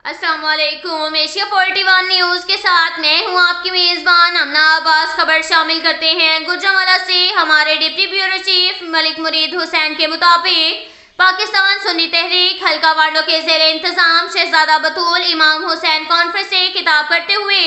السلام علیکم۔ Asia 41 news کے ساتھ میں ہوں آپ کی میزبان امنا عباس۔ خبر شامل کرتے ہیں گوجرانوالہ سے۔ ہمارے ڈپٹی بیورو چیف ملک مرید حسین کے مطابق پاکستان سنی تحریک حلقہ وانڈو کے زیر انتظام شہزادہ بطول امام حسین کانفرنس سے خطاب کرتے ہوئے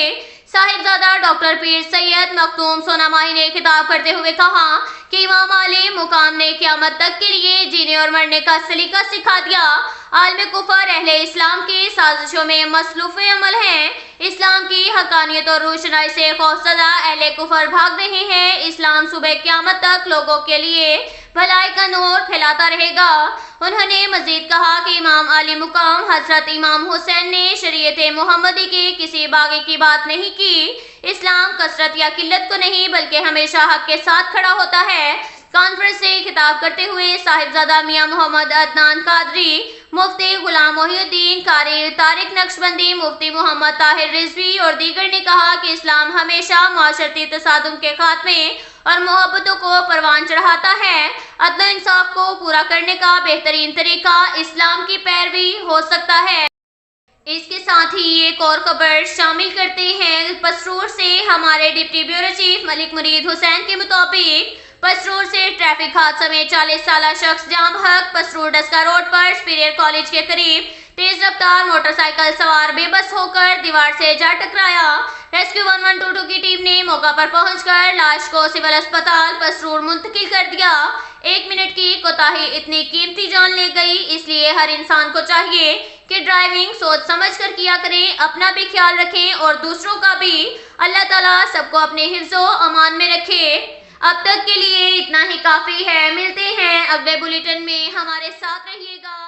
صاحبزادہ ڈاکٹر پیر سید مختوم سوناماہی نے خطاب کرتے ہوئے کہا کہ امام عالی مقام نے قیامت تک کے لیے جینے اور مرنے کا سلیقہ سکھا دیا۔ عالم کفر اہل اسلام کی سازشوں میں مصروف عمل ہیں۔ اسلام کی حقانیت اور روشنائی سے خوفزدہ اہل کفر بھاگ رہے ہیں۔ اسلام صبح قیامت تک لوگوں کے لیے بھلائی کا نور پھیلاتا رہے گا۔ انہوں نے مزید کہا کہ امام عالی مقام حضرت امام حسین نے شریعت محمدی کے کسی باغی کی بات نہیں کی۔ اسلام کثرت یا قلت کو نہیں بلکہ ہمیشہ حق کے ساتھ کھڑا ہوتا ہے۔ کانفرنس سے خطاب کرتے ہوئے صاحبزادہ میاں محمد عدنان قادری، مفتی غلام محی الدین قاری طارق نقشبندی، مفتی محمد طاہر رضوی اور دیگر نے کہا کہ اسلام ہمیشہ معاشرتی تصادم کے خاتمے اور محبتوں کو پروان چڑھاتا ہے۔ عدل و انصاف کو پورا کرنے کا بہترین طریقہ اسلام کی پیروی ہو سکتا ہے۔ اس کے ساتھ ہی ایک اور خبر شامل کرتے ہیں پسرور سے۔ ہمارے ڈپٹی بیورو چیف ملک مرید حسین کے مطابق پسرور سے ٹریفک حادثہ میں 40 سالہ شخص جاں بحق۔ پسرور ڈسکا روڈ پر سپیریئر کالج کے قریب تیز رفتار موٹر سائیکل سوار بے بس ہو کر دیوار سے جا ٹکرایا۔ ریسکیو 1122 کی ٹیم نے موقع پر پہنچ کر لاش کو سول اسپتال پسرور منتقل کر دیا۔ 1 منٹ کی کوتاہی اتنی قیمتی جان لے گئی، اس لیے ہر انسان کو چاہیے کہ ڈرائیونگ سوچ سمجھ کر کیا کریں، اپنا بھی خیال رکھیں اور دوسروں کا بھی۔ اللہ تعالیٰ سب کو اپنے حفظ و امان میں رکھے۔ اب تک کے لیے اتنا ہی کافی ہے۔ ملتے ہیں اگلے بلیٹن میں، ہمارے ساتھ رہیے گا۔